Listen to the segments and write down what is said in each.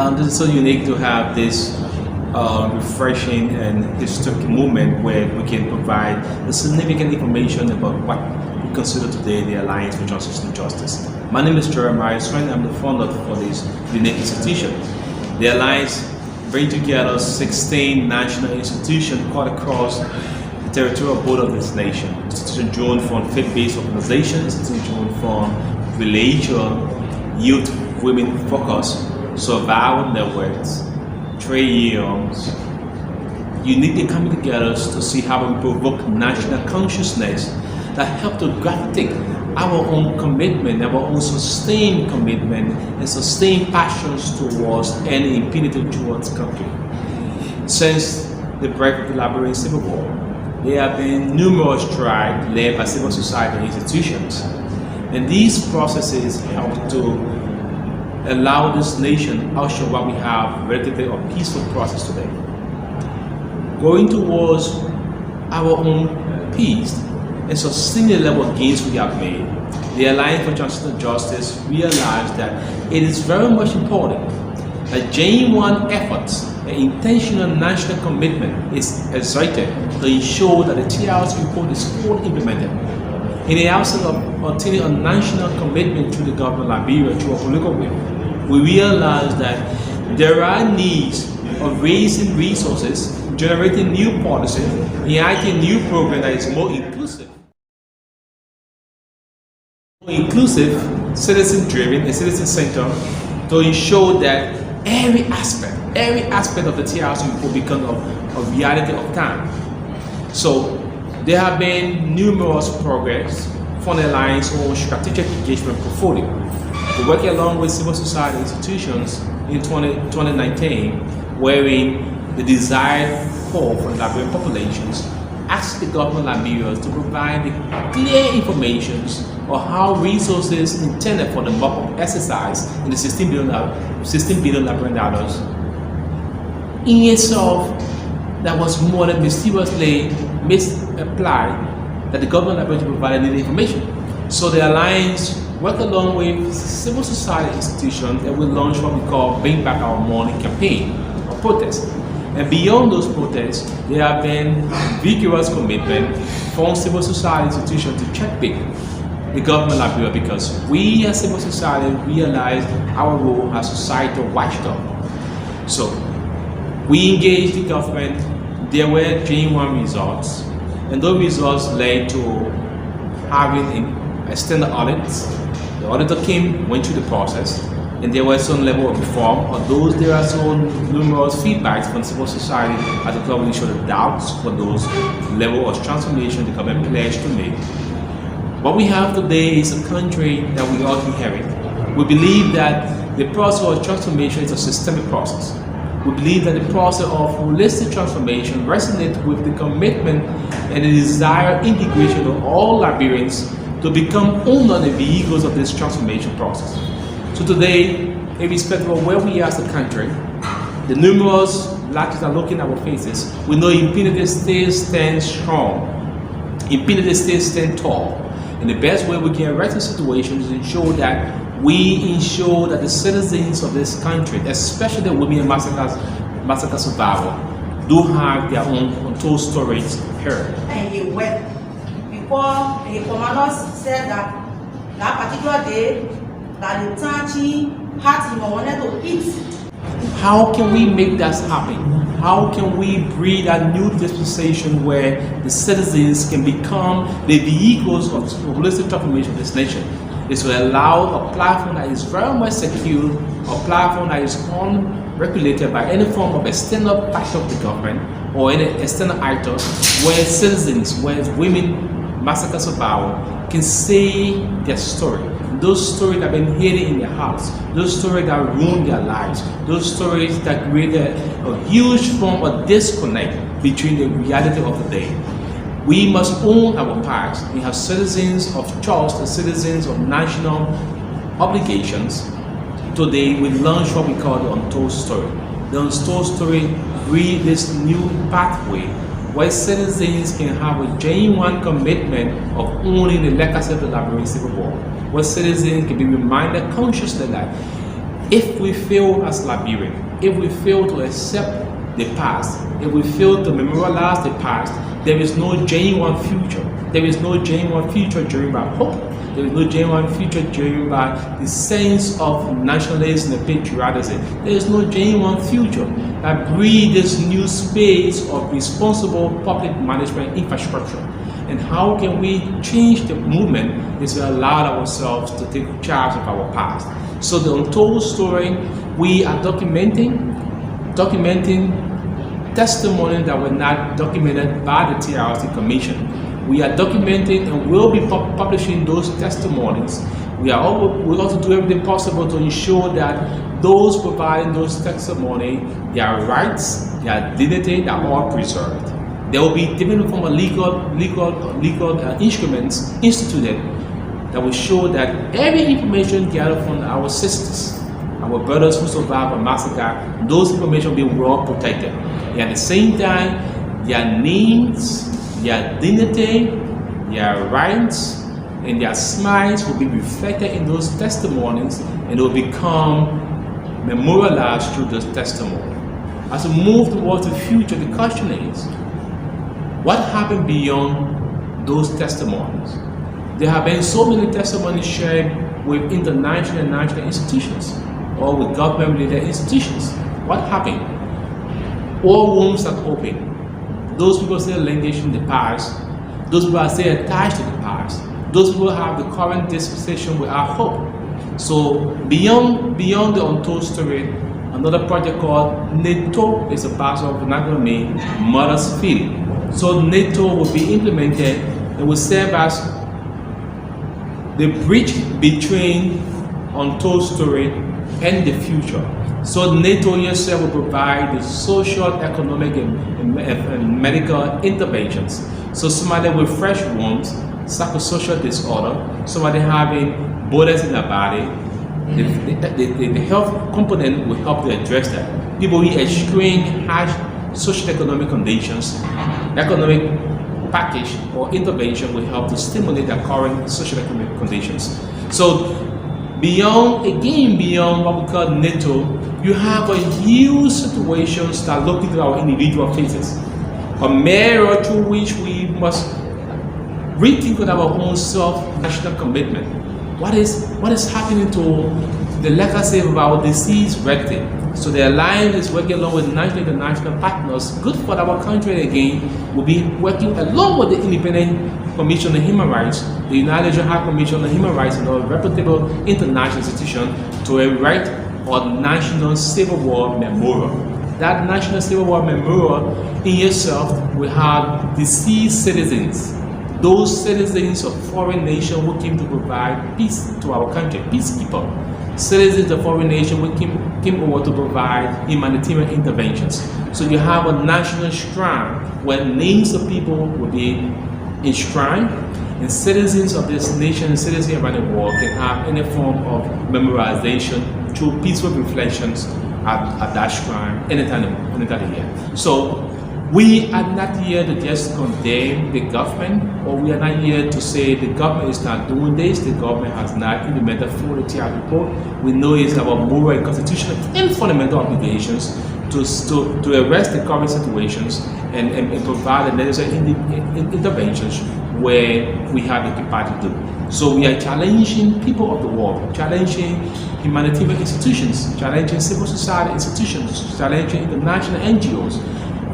this is so unique to have this refreshing and historic moment where we can provide the significant information about what we consider today the Alliance for Transitional Justice. My name is Jeremiah Swen. I'm the founder for this unique institution. The Alliance brings together 16 national institutions cut across the territorial border of this nation. Institutions drawn from faith-based organizations, institutions drawn from religious, youth, women focus, survival networks, trade unions, uniquely coming together to see how we provoke national consciousness that help to gravitate our own commitment, our own sustained commitment and sustained passions towards any impunity towards country. Since the break of the Liberian Civil War, there have been numerous strides led by civil society institutions, and these processes help to allow this nation usher what we have relatively a peaceful process today. Going towards our own peace and sustaining the level of gains we have made, the Alliance for Transitional Justice realized that it is very much important that genuine efforts and intentional national commitment is exerted to ensure that the TRC report is fully implemented. In the absence of obtaining a national commitment to the government of Liberia through a political will, we realize that there are needs of raising resources, generating new policies, enacting new programs that is more inclusive. Citizen-driven and citizen-centered to ensure that every aspect of the TRC will become a reality of time. So there have been numerous progress from the Alliance on strategic engagement portfolio. We work along with civil society institutions in 2019, wherein the desired call for the Liberian populations asked the government of Liberia to provide the clear information on how resources intended for the mop-up exercise in the $16 billion Liberian dollars in itself that was more than mysteriously misapplied, that the government of Liberia provided needed information. So the Alliance worked along with civil society institutions and we launched what we call Bring Back Our Money campaign or protest. And beyond those protests, there have been vigorous commitment from civil society institutions to check back the government of Liberia, because we as civil society realize our role as societal watchdog. So we engaged the government. There were genuine results, and those results led to having extended audits. The auditor went through the process, and there was some level of reform. Although there are so numerous feedbacks from civil society as the government showed doubts for those level of transformation the government pledged to make. What we have today is a country that we all inherit. We believe that the process of transformation is a systemic process. We believe that the process of holistic transformation resonates with the commitment and the desired integration of all Liberians to become owner and vehicles of this transformation process. So today, irrespective of where we are as a country, the numerous latches are looking at our faces. We know impunity still stands strong. Impunity still stands tall. And the best way we can arrest the situation is ensure that the citizens of this country, especially the women and massacre survivors, do have their own untold stories heard. And he went before the commanders said that particular day that the Tanchi had him wanted to eat. How can we make that happen? How can we breed a new dispensation where the citizens can become the vehicles of holistic transformation of this nation? Is to allow a platform that is very much secure, a platform that is unregulated by any form of external factor of the government or any external actor, where citizens, where women, massacre survivors can say their story. Those stories that have been hidden in their hearts, those stories that ruined their lives, those stories that created a huge form of disconnect between the reality of the day. We must own our past. We have citizens of trust and citizens of national obligations. Today we launch what we call the Untold Story. The Untold Story breeds this new pathway where citizens can have a genuine commitment of owning the legacy of the Liberian Civil War, where citizens can be reminded consciously that If we fail as Liberians, if we fail to accept the past, if we fail to memorialize the past, there is no genuine future. There is no genuine future driven by hope. There is no genuine future driven by the sense of nationalism and patriotism. There is no genuine future that breeds this new space of responsible public management infrastructure. And how can we change the movement is to allow ourselves to take charge of our past. So the Untold Story, we are documenting testimony that were not documented by the TRC Commission. We are documenting and will be publishing those testimonies. We also do everything possible to ensure that those providing those testimony, their rights, their dignity, are all preserved. There will be different form of legal instruments instituted that will show that every information gathered from our sisters, our brothers who survived a massacre, those information will be well protected. And at the same time, their names, their dignity, their rights, and their smiles will be reflected in those testimonies, and will become memorialized through those testimonies. As we move towards the future, the question is, what happened beyond those testimonies? There have been so many testimonies shared with international and national institutions, or with government-related institutions. What happened? All wombs are open. Those people still engaged in the past. Those people are still attached to the past. Those people have the current dispensation without hope. So beyond the Untold Story, another project called NATO is a part of another name, Mother's Field. So NATO will be implemented and will serve as the bridge between Untold Story and the future. So NATO yourself will provide the social, economic, and medical interventions. So somebody with fresh wounds, psychosocial disorder, somebody having bullets in their body, the health component will help to address that. People with extreme harsh social economic conditions, economic package or intervention will help to stimulate their current social economic conditions. So beyond what we call NATO, you have a huge situations that look into our individual faces, a mirror through which we must rethink with our own self-national commitment. What is happening to the legacy of our deceased relative? So the alliance is working along with national and international partners, good for our country again, will be working along with the Independent Commission on Human Rights, the United Nations High Commission on Human Rights, and a reputable international institution to erect a National Civil War Memorial. That National Civil War Memorial in itself will have deceased citizens, those citizens of foreign nations who came to provide peace to our country, peacekeeper, citizens of foreign nations who came over to provide humanitarian interventions. So you have a national shrine where names of people will be enshrined, and citizens of this nation, citizens around the world can have any form of memorization through peaceful reflections at that shrine anytime of year. So we are not here to just condemn the government, or we are not here to say the government is not doing this, the government has not implemented full TR report. We know it's our moral and constitutional and fundamental obligations to arrest the current situations and provide the necessary interventions where we have the capacity to do. So we are challenging people of the world, challenging humanitarian institutions, challenging civil society institutions, challenging international NGOs,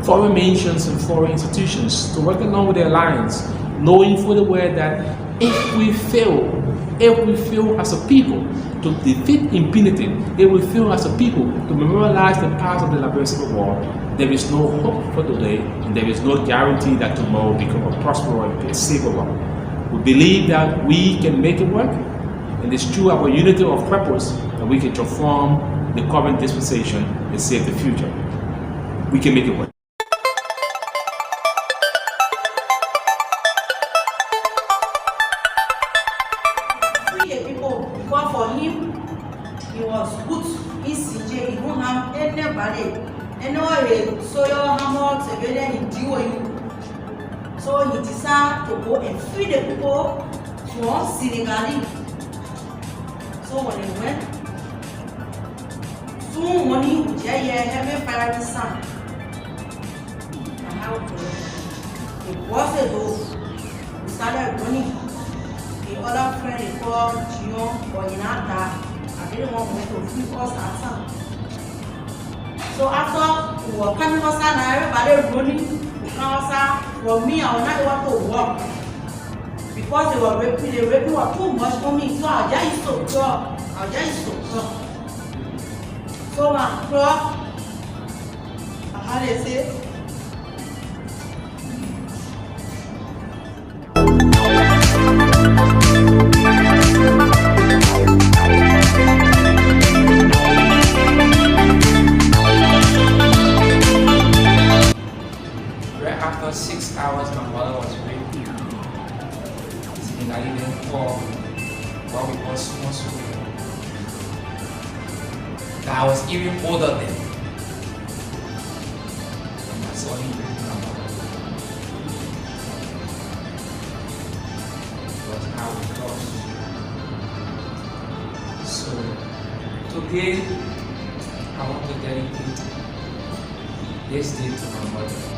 foreign nations and foreign institutions to work along with the alliance, knowing fully well that if we fail as a people to defeat impunity, if we fail as a people to memorialize the past of the Liberian Civil War, there is no hope for today, and there is no guarantee that tomorrow will become a prosperous and safer one. We believe that we can make it work, and it's through our unity of purpose that we can transform the current dispensation and save the future. We can make it work. Because for him, he was good in CJ, he don't have anybody. Anyway, so your hammer civilian in DOU. So he decided to go and free the people from Senegal. So when he went Soon money would heavy fiery sun. And how it was a dose. We started running. The other friend he called Gion or Inata. I didn't want to flip us at some. So after we were coming outside and everybody running, we come outside. For me, I was not able to walk because they were raping. The raping was too much for me. So I just used to crawl. So my crawl, how do you say? Right after 6 hours, my mother was raped. And I didn't call what we call small. I was even older than. And that's all he raped my mother. It was how it was. So today, I want to dedicate this day to my mother.